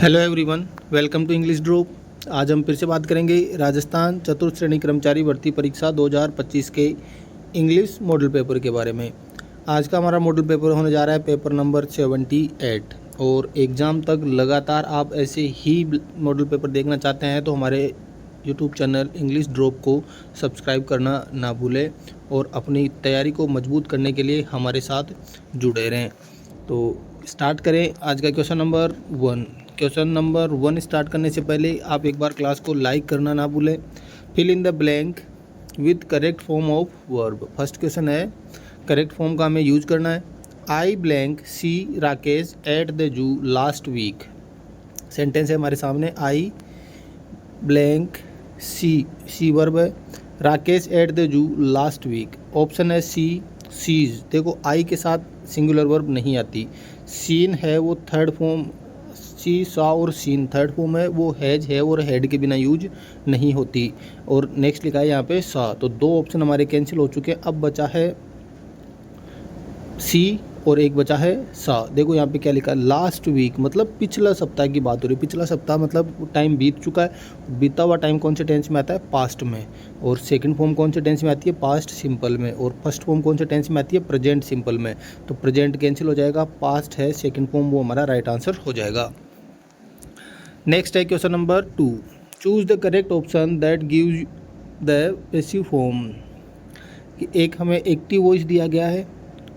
Hello everyone, welcome to English Drop. आज हम फिर से बात करेंगे राजस्थान चतुर्थ श्रेणी कर्मचारी भर्ती परीक्षा 2025 के इंग्लिश मॉडल पेपर के बारे में। आज का हमारा मॉडल पेपर होने जा रहा है पेपर नंबर 78 और एग्ज़ाम तक लगातार आप ऐसे ही मॉडल पेपर देखना चाहते हैं तो हमारे यूट्यूब चैनल इंग्लिश ड्रॉप को सब्सक्राइब करना ना भूलें और अपनी तैयारी को मजबूत करने के लिए हमारे साथ जुड़े रहें। तो स्टार्ट करें आज का question number 1। Question number 1 start करने से पहले आप एक बार क्लास को लाइक करना ना भूलें। Fill in the blank with correct form of verb. First question है, करेक्ट फॉर्म का हमें यूज करना है। I blank see Rakesh at the zoo last week. Sentence है हमारे सामने, आई ब्लैंक सी वर्ब है, Rakesh at the zoo last week. Option है सी सीज। देखो आई के साथ सिंगुलर वर्ब नहीं आती। सीन है वो थर्ड फॉर्म, सी सॉ और सीन थर्ड फॉर्म है, वो हैज है और हेड के बिना यूज नहीं होती। और नेक्स्ट लिखा है यहाँ पे सॉ। तो दो ऑप्शन हमारे कैंसिल हो चुके हैं। अब बचा है सी और एक बचा है सॉ। देखो यहाँ पे क्या लिखा है, लास्ट वीक मतलब पिछला सप्ताह की बात हो रही है। पिछला सप्ताह मतलब टाइम बीत चुका है। बीता हुआ टाइम कौन से टेंस में आता है, पास्ट में। और सेकंड फॉर्म कौन से टेंस में आती है, पास्ट सिंपल में। और फर्स्ट फॉर्म कौन से टेंस में आती है, प्रेजेंट सिंपल में। तो प्रेजेंट कैंसिल हो जाएगा, पास्ट है सेकंड फॉर्म, वो हमारा राइट आंसर हो जाएगा। नेक्स्ट है question number 2। Choose the correct option that gives the passive form. एक हमें एक्टिव वॉइस दिया गया है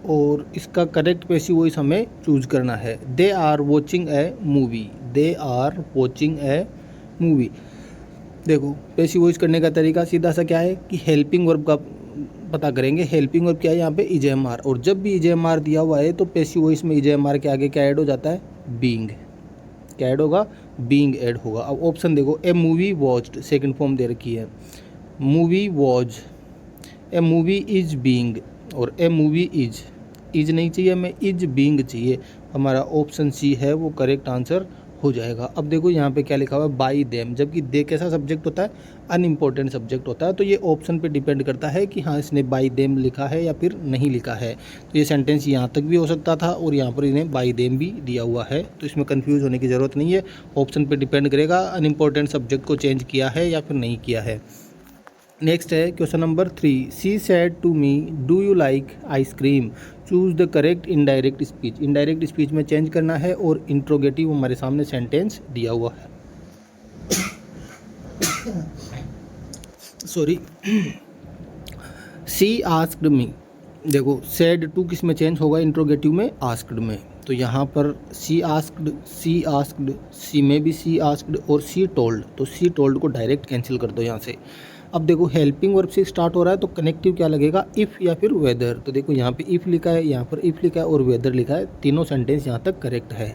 और इसका करेक्ट पैसिव वॉइस हमें चूज करना है। They are watching a movie. They are watching a movie. देखो पैसिव वॉइस करने का तरीका सीधा सा क्या है कि हेल्पिंग वर्ब का पता करेंगे। हेल्पिंग वर्ब क्या है यहाँ पे, ईजेएमआर। और जब भी ईजेएमआर दिया हुआ है तो पैसिव वॉइस में ईजेएमआर के आगे क्या ऐड हो जाता है, बीइंग। क्या ऐड होगा, बीइंग ऐड होगा। अब ऑप्शन देखो, ए मूवी वॉच्ड सेकंड फॉर्म दे रखी है, movie was. A movie is being और ए मूवी इज नहीं चाहिए हमें, इज बीइंग चाहिए। हमारा ऑप्शन सी है वो करेक्ट आंसर हो जाएगा। अब देखो यहाँ पे क्या लिखा हुआ है, बाई देम। जबकि दे कैसा सब्जेक्ट होता है, अनइम्पोर्टेंट सब्जेक्ट होता है। तो ये ऑप्शन पे डिपेंड करता है कि हाँ इसने बाई देम लिखा है या फिर नहीं लिखा है। तो ये सेंटेंस यहाँ तक भी हो सकता था और यहाँ पर इन्हें बाई देम भी दिया हुआ है। तो इसमें कन्फ्यूज़ होने की ज़रूरत नहीं है। ऑप्शन पे डिपेंड करेगा अनइम्पोर्टेंट सब्जेक्ट को चेंज किया है या फिर नहीं किया है। नेक्स्ट है question number 3। She said to me do you like ice cream. Choose the correct indirect speech. Indirect speech में चेंज करना है और इंट्रोगेटिव हमारे सामने सेंटेंस दिया हुआ है। सॉरी, सी आस्क्ड मी। देखो सेड टू किस में चेंज होगा, इंट्रोगेटिव में, आस्क्ड में। तो यहाँ पर सी आस्क्ड, सी में भी सी आस्क्ड और सी टोल्ड। तो सी टोल्ड को डायरेक्ट कैंसिल कर दो यहाँ से। अब देखो हेल्पिंग वर्ब से स्टार्ट हो रहा है तो कनेक्टिव क्या लगेगा, इफ़ या फिर वेदर। तो देखो यहाँ पे इफ़ लिखा है, यहाँ पर इफ़ लिखा है और वेदर लिखा है। तीनों सेंटेंस यहाँ तक करेक्ट है।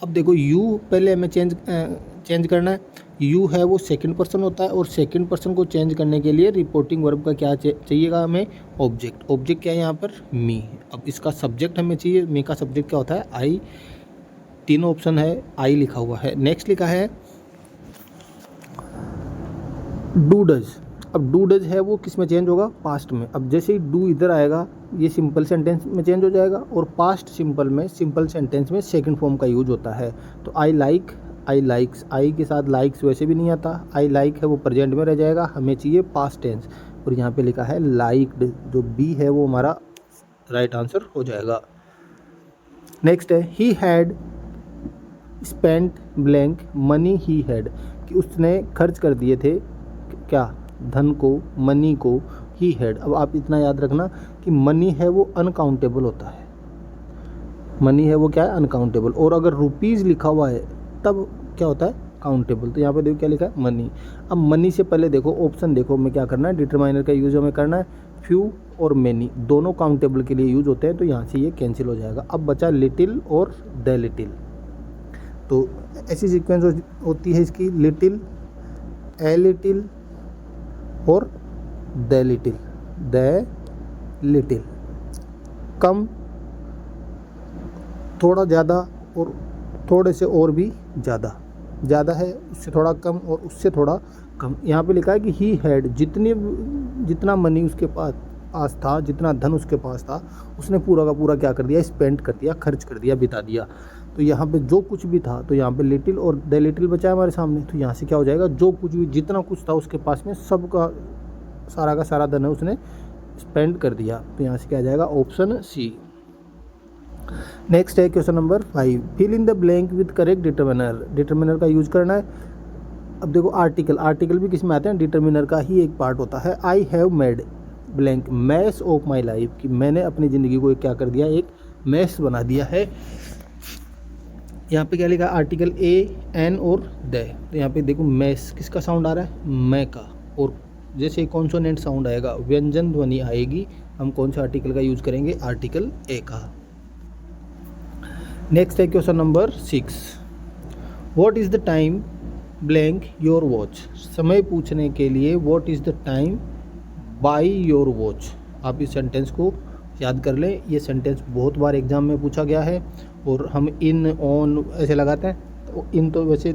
अब देखो यू पहले हमें चेंज करना है। यू है वो सेकंड पर्सन होता है और सेकंड पर्सन को चेंज करने के लिए रिपोर्टिंग वर्ब का क्या चाहिएगा हमें, ऑब्जेक्ट। ऑब्जेक्ट क्या है यहाँ पर, मी। अब इसका सब्जेक्ट हमें चाहिए, मी का सब्जेक्ट क्या होता है, आई। तीनों ऑप्शन है, आई लिखा हुआ है। नेक्स्ट लिखा है डू डज। अब डू डज है वो किस में चेंज होगा, पास्ट में। अब जैसे ही डू इधर आएगा ये सिंपल सेंटेंस में चेंज हो जाएगा और पास्ट सिंपल में, सिंपल सेंटेंस में सेकंड फॉर्म का यूज होता है। तो आई लाइक, आई लाइक्स। आई के साथ लाइक्स वैसे भी नहीं आता। आई लाइक है वो प्रेजेंट में रह जाएगा, हमें चाहिए पास्ट टेंस। और यहाँ पे लिखा है लाइक्ड, जो बी है वो हमारा राइट आंसर हो जाएगा। नेक्स्ट है he had spent blank money he had. कि उसने खर्च कर दिए थे क्या, धन को, मनी को, ही हैड। अब आप इतना याद रखना कि मनी है वो अनकाउंटेबल होता है। मनी है वो क्या है, अनकाउंटेबल। और अगर रुपीज़ लिखा हुआ है तब क्या होता है, काउंटेबल। तो यहाँ पे देखो क्या लिखा है, मनी। अब मनी से पहले देखो ऑप्शन, देखो हमें क्या करना है, डिटरमाइनर का यूज हमें करना है। फ्यू और मैनी दोनों काउंटेबल के लिए यूज होते हैं, तो यहाँ से ये कैंसिल हो जाएगा। अब बचा लिटिल और द लिटिल। तो ऐसी सीक्वेंस होती है इसकी, लिटिल, ए लिटिल और द लिटिल। द लिटिल, कम, थोड़ा ज़्यादा और थोड़े से और भी ज़्यादा। ज़्यादा है उससे थोड़ा कम और उससे थोड़ा कम। यहाँ पे लिखा है कि ही हैड, जितना मनी उसके पास पास था, जितना धन उसके पास था, उसने पूरा का पूरा क्या कर दिया, स्पेंड कर दिया, खर्च कर दिया, बिता दिया। तो यहाँ पे जो कुछ भी था, तो यहाँ पे लिटिल और द लिटिल बचा है हमारे सामने, तो यहाँ से क्या हो जाएगा, जो कुछ भी जितना कुछ था उसके पास में सब का सारा धन है उसने स्पेंड कर दिया। तो यहाँ से क्या आ जाएगा, ऑप्शन सी। नेक्स्ट है question number 5, fill in the blank with correct determiner. Determiner का यूज करना है। अब देखो आर्टिकल भी किस में आते हैं, डिटर्मिनर का ही एक पार्ट होता है। I have made blank mass of my life, कि मैंने अपनी ज़िंदगी को क्या कर दिया, एक मैस बना दिया है। यहाँ पे क्या लिखा है, आर्टिकल ए एन और द। तो यहाँ पे देखो मैस किसका साउंड आ रहा है, मैं का, और जैसे कॉन्सोनेंट साउंड आएगा, व्यंजन ध्वनि आएगी, हम कौन सा आर्टिकल का यूज करेंगे, आर्टिकल ए का। नेक्स्ट है question number 6, what is the time blank your watch. समय पूछने के लिए what is the time by your watch. आप इस सेंटेंस को याद कर लें, ये सेंटेंस बहुत बार एग्जाम में पूछा गया है, और हम इन ऑन ऐसे लगाते हैं, तो इन तो वैसे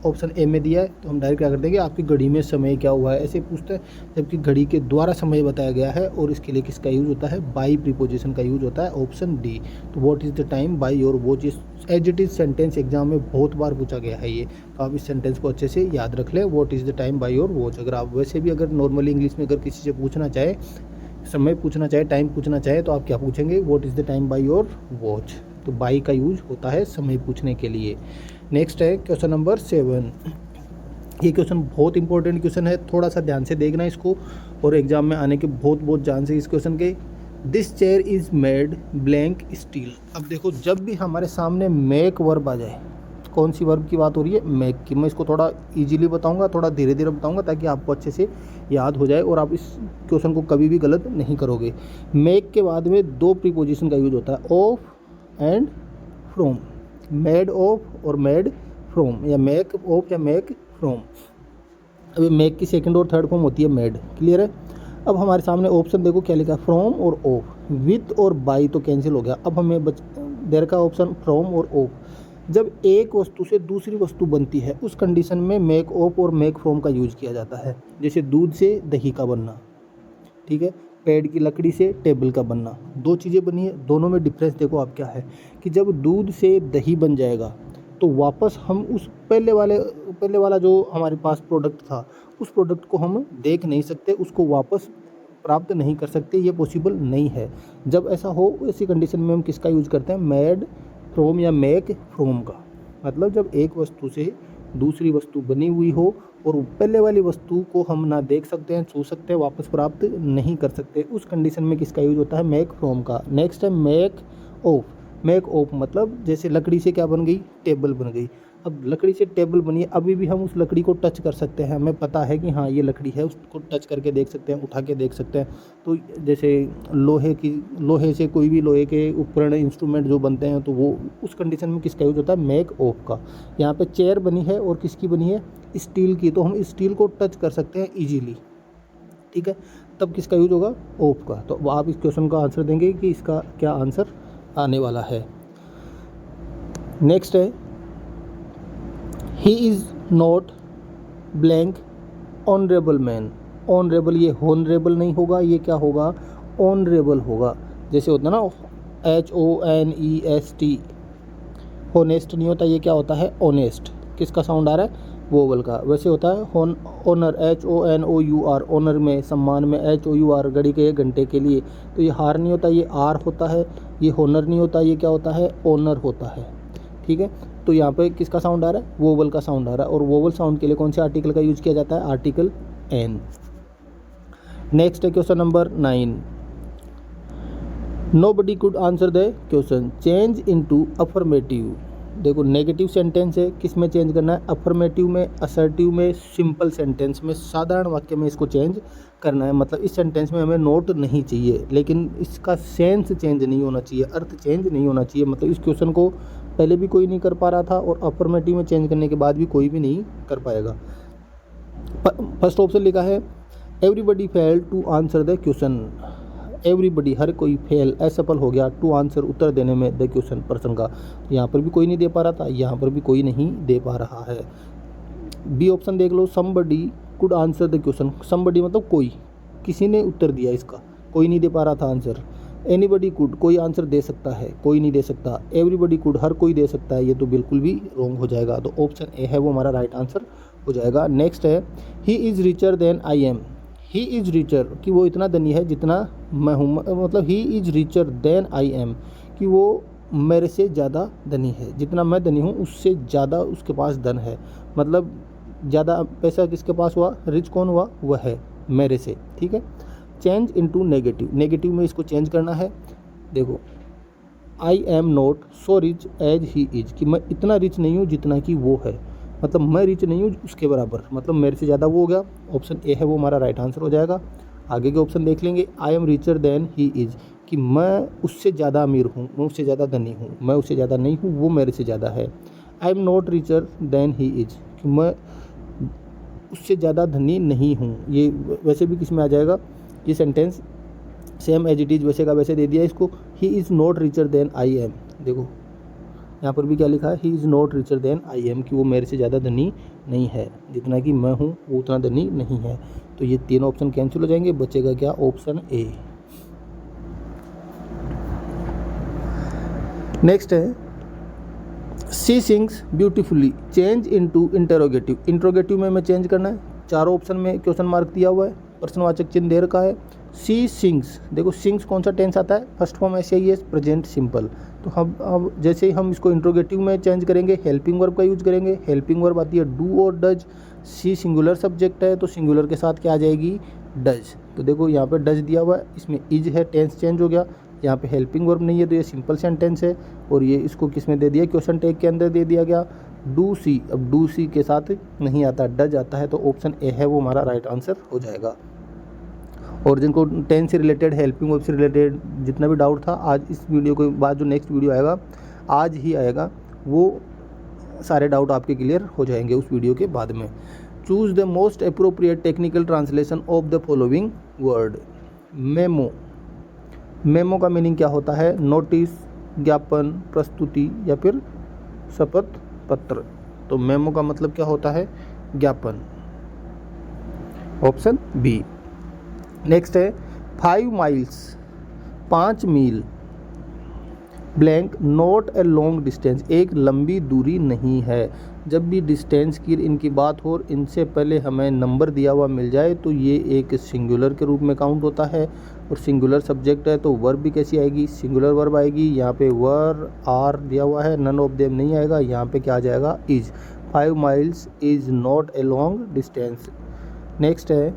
ऑप्शन ए में दिया है, तो हम डायरेक्ट क्या कर देंगे, आपकी घड़ी में समय क्या हुआ है, ऐसे पूछते हैं, जबकि घड़ी के द्वारा समय बताया गया है, और इसके लिए किसका यूज़ होता है, बाई प्रीपोजिशन का यूज़ होता है, ऑप्शन डी। तो what is the time by your watch, as it is sentence exam में बहुत बार पूछा गया है ये, तो आप इस सेंटेंस को अच्छे से याद रख लें, what is the time by your watch. अगर आप वैसे भी अगर नॉर्मली इंग्लिश में अगर किसी से पूछना चाहे, समय पूछना चाहे, टाइम पूछना चाहे, तो आप क्या पूछेंगे, what is the time by your watch. तो बाई का यूज होता है समय पूछने के लिए। नेक्स्ट है क्वेश्चन नंबर 7, ये क्वेश्चन बहुत इंपॉर्टेंट क्वेश्चन है, थोड़ा सा ध्यान से देखना इसको, और एग्जाम में आने के बहुत चांस है इस क्वेश्चन के। This chair is made blank steel. अब देखो, जब भी हमारे सामने मेक वर्ब आ जाए, कौन सी वर्ब की बात हो रही है, मेक की। मैं इसको थोड़ा इजीली बताऊंगा, थोड़ा धीरे धीरे बताऊंगा, ताकि आपको अच्छे से याद हो जाए और आप इस क्वेश्चन को कभी भी गलत नहीं करोगे। मेक के बाद में दो प्रीपोजिशन का यूज होता है, of and from. Made of और मेड फ्रॉम, या मेक ऑफ या मेक फ्रॉम। अभी मेक की सेकंड और थर्ड फॉर्म होती है मेड, क्लियर है। अब हमारे सामने ऑप्शन देखो क्या लिखा है, फ्रॉम और ऑफ। विथ और बाई तो कैंसिल हो गया, अब हमें देर का ऑप्शन फ्रॉम और ऑफ। जब एक वस्तु से दूसरी वस्तु बनती है, उस कंडीशन में मेक ऑफ और मेक फ्रॉम का यूज किया जाता है। जैसे दूध से दही का बनना, ठीक है, पेड़ की लकड़ी से टेबल का बनना, दो चीज़ें बनी है, दोनों में डिफरेंस देखो आप क्या है, कि जब दूध से दही बन जाएगा तो वापस हम उस पहले वाला जो हमारे पास प्रोडक्ट था, उस प्रोडक्ट को हम देख नहीं सकते, उसको वापस प्राप्त नहीं कर सकते, ये पॉसिबल नहीं है। जब ऐसा हो, ऐसी कंडीशन में हम किसका यूज करते हैं, मेड फ्रॉम या मेक फ्रॉम का। मतलब जब एक वस्तु से दूसरी वस्तु बनी हुई हो और पहले वाली वस्तु को हम ना देख सकते हैं, छू सकते हैं, वापस प्राप्त नहीं कर सकते, उस कंडीशन में किसका यूज होता है, मेक फ्रॉम का। नेक्स्ट है मेक ऑफ। मेक ऑफ मतलब जैसे लकड़ी से क्या बन गई, टेबल बन गई। अब लकड़ी से टेबल बनी है, अभी भी हम उस लकड़ी को टच कर सकते हैं, हमें पता है कि हाँ ये लकड़ी है, उसको टच करके देख सकते हैं, उठा के देख सकते हैं। तो जैसे लोहे से कोई भी लोहे के उपकरण इंस्ट्रूमेंट जो बनते हैं, तो वो उस कंडीशन में किसका यूज होता है, मेक ऑफ का। यहाँ पे चेयर बनी है और किसकी बनी है, स्टील की, तो हम स्टील को टच कर सकते हैं ईजीली, ठीक है, तब किसका यूज होगा, ऑफ का। तो आप इस क्वेश्चन का आंसर देंगे कि इसका क्या आंसर आने वाला है। नेक्स्ट है, he is not blank honourable man. Honourable, ये हॉनरेबल नहीं होगा, ये क्या होगा, ऑनरेबल होगा। जैसे होता है ना HONEST, होनेस्ट नहीं होता, ये क्या होता है, ऑनेस्ट। किसका साउंड आ रहा है, वोवल का। वैसे होता है ऑनर, HONOUR, ऑनर में, सम्मान में, HOUR, घड़ी के घंटे के लिए। तो ये हार नहीं होता, ये आर होता है। ये होनर नहीं होता, ये क्या होता है, ऑनर होता है, ठीक है। तो यहाँ पे किसका साउंड आ रहा है, वोवल का साउंड आ रहा है, और वोवल साउंड के लिए कौन से आर्टिकल का यूज किया जाता है, आर्टिकल एन। नेक्स्ट है question number 9, nobody could answer the question, change into affirmative. देखो नेगेटिव सेंटेंस है, किस में चेंज करना है, अफर्मेटिव में, असर्टिव में, सिंपल सेंटेंस में, साधारण वाक्य में इसको चेंज करना है। मतलब इस सेंटेंस में हमें नोट नहीं चाहिए, लेकिन इसका सेंस चेंज नहीं होना चाहिए, अर्थ चेंज नहीं होना चाहिए। मतलब इस क्वेश्चन को पहले भी कोई नहीं कर पा रहा था, और अफर्मेटिव में चेंज करने के बाद भी कोई भी नहीं कर पाएगा। फर्स्ट ऑप्शन लिखा है, everybody fail to answer the question. Everybody, हर कोई फेल, असफल हो गया, टू आंसर, उत्तर देने में, द क्वेश्चन, प्रश्न का। यहाँ पर भी कोई नहीं दे पा रहा था, यहाँ पर भी कोई नहीं दे पा रहा है। बी ऑप्शन देख लो, somebody could answer the question. Somebody मतलब कोई, किसी ने उत्तर दिया इसका, कोई नहीं दे पा रहा था आंसर। एनीबडी कुड, कोई आंसर दे सकता है, कोई नहीं दे सकता। एवरीबडी कुड, हर कोई दे सकता है, ये तो बिल्कुल भी रॉन्ग हो जाएगा। तो ऑप्शन ए है वो हमारा राइट आंसर हो जाएगा। नेक्स्ट है he is richer than I am. He is richer कि वो इतना धनी है जितना मैं हूँ, मतलब he is richer than I am कि वो मेरे से ज़्यादा धनी है। जितना मैं धनी हूँ उससे ज़्यादा उसके पास धन है, मतलब ज़्यादा पैसा किसके पास हुआ, रिच कौन हुआ, वह है मेरे से। ठीक है। चेंज इनटू नेगेटिव, नेगेटिव में इसको चेंज करना है। देखो I am not so rich as he is कि मैं इतना रिच नहीं हूँ जितना कि वो है, मतलब मैं रिच नहीं हूँ उसके बराबर, मतलब मेरे से ज़्यादा वो हो गया। ऑप्शन ए है वो हमारा राइट आंसर हो जाएगा। आगे के ऑप्शन देख लेंगे। I am richer than he is कि मैं उससे ज़्यादा अमीर हूँ, मैं उससे ज़्यादा धनी हूँ, मैं उससे ज़्यादा नहीं हूँ, वो मेरे से ज़्यादा है। I am not richer than he is कि मैं उससे ज़्यादा धनी नहीं हूँ। ये वैसे भी किस में आ जाएगा, ये sentence same as it is वैसे का वैसे दे दिया इसको। He is not richer than I am, देखो यहाँ पर भी क्या लिखा है, he is not richer than I am कि वो मेरे से ज़्यादा धनी नहीं है, जितना कि मैं हूँ वो उतना धनी नहीं है। तो ये तीनों ऑप्शन कैंसिल हो जाएंगे, बचेगा क्या, ऑप्शन ए। नेक्स्ट है she sings beautifully, change into interrogative. Interrogative में हमें चेंज करना है। चारों ऑप्शन में क्वेश्चन मार्क दिया हुआ है, प्रश्नवाचक चिन्ह दे रखा है। सी सिंग्स, देखो सिंग्स कौन सा टेंस आता है, फर्स्ट फॉर्म ऐसे ही है, प्रेजेंट सिंपल। तो हम अब जैसे ही हम इसको इंट्रोगेटिव में चेंज करेंगे, हेल्पिंग वर्ब का यूज करेंगे। हेल्पिंग वर्ब आती है डू और डज। सी सिंगुलर सब्जेक्ट है तो सिंगुलर के साथ क्या आ जाएगी, डज। तो देखो यहाँ पे डज दिया हुआ है, इसमें इज है, टेंस चेंज हो गया। यहाँ पे हेल्पिंग वर्ब नहीं है तो ये सिंपल सेंटेंस है। और ये इसको किस में दे दिया, क्वेश्चन टैग के अंदर दे दिया गया डू सी। अब डू सी के साथ नहीं आता, डज आता है। तो ऑप्शन ए है वो हमारा राइट आंसर हो जाएगा। और जिनको टेंस से रिलेटेड, हेल्पिंग वर्ब से रिलेटेड जितना भी डाउट था, आज इस वीडियो के बाद जो नेक्स्ट वीडियो आएगा, आज ही आएगा, वो सारे डाउट आपके क्लियर हो जाएंगे उस वीडियो के बाद में। Choose the most appropriate technical translation of the following word. Memo, memo का मीनिंग क्या होता है, नोटिस, ज्ञापन, प्रस्तुति या फिर शपथ पत्र। तो मेमो का मतलब क्या होता है, ज्ञापन, ऑप्शन बी। नेक्स्ट है 5 माइल्स, 5 मील, blank not a long distance, एक लंबी दूरी नहीं है। जब भी डिस्टेंस की इनकी बात हो और इनसे पहले हमें नंबर दिया हुआ मिल जाए तो ये एक सिंगुलर के रूप में काउंट होता है। और सिंगुलर सब्जेक्ट है तो वर्ब भी कैसी आएगी, सिंगुलर वर्ब आएगी। यहाँ पे वर आर दिया हुआ है, नन ऑफ देम नहीं आएगा, यहाँ पे क्या आ जाएगा, is. 5 miles is not a long distance. Next है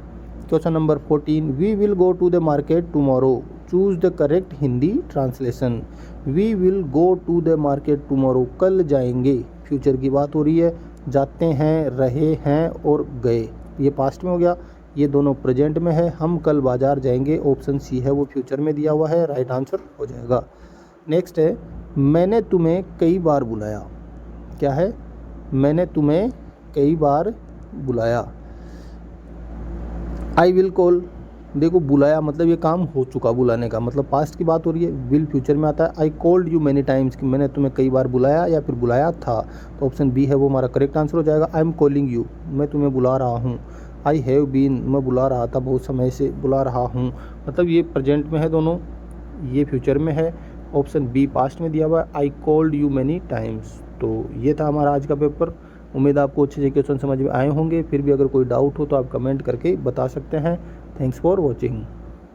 question number 14, we will go to the market tomorrow, choose the correct Hindi translation. We will go to the market tomorrow, कल जाएंगे, फ्यूचर की बात हो रही है। जाते हैं, रहे हैं और गए, ये पास्ट में हो गया, ये दोनों प्रेजेंट में है। हम कल बाजार जाएंगे, ऑप्शन सी है वो फ्यूचर में दिया हुआ है, राइट आंसर हो जाएगा। नेक्स्ट है मैंने तुम्हें कई बार बुलाया, क्या है, मैंने तुम्हें कई बार बुलाया। आई विल कॉल, देखो बुलाया मतलब ये काम हो चुका, बुलाने का मतलब पास्ट की बात हो रही है। विल फ्यूचर में आता है। I called you many times कि मैंने तुम्हें कई बार बुलाया या फिर बुलाया था। तो ऑप्शन बी है वो हमारा करेक्ट आंसर हो जाएगा। आई एम कॉलिंग यू, मैं तुम्हें बुला रहा हूँ। आई हैव बीन, मैं बुला रहा था, बहुत समय से बुला रहा हूँ, मतलब ये प्रेजेंट में है दोनों, ये फ्यूचर में है। ऑप्शन बी पास्ट में दिया हुआ है, I called you many times. तो ये था हमारा आज का पेपर। उम्मीद आपको अच्छे से क्वेश्चन समझ में आए होंगे। फिर भी अगर कोई डाउट हो तो आप कमेंट करके बता सकते हैं। Thanks for watching.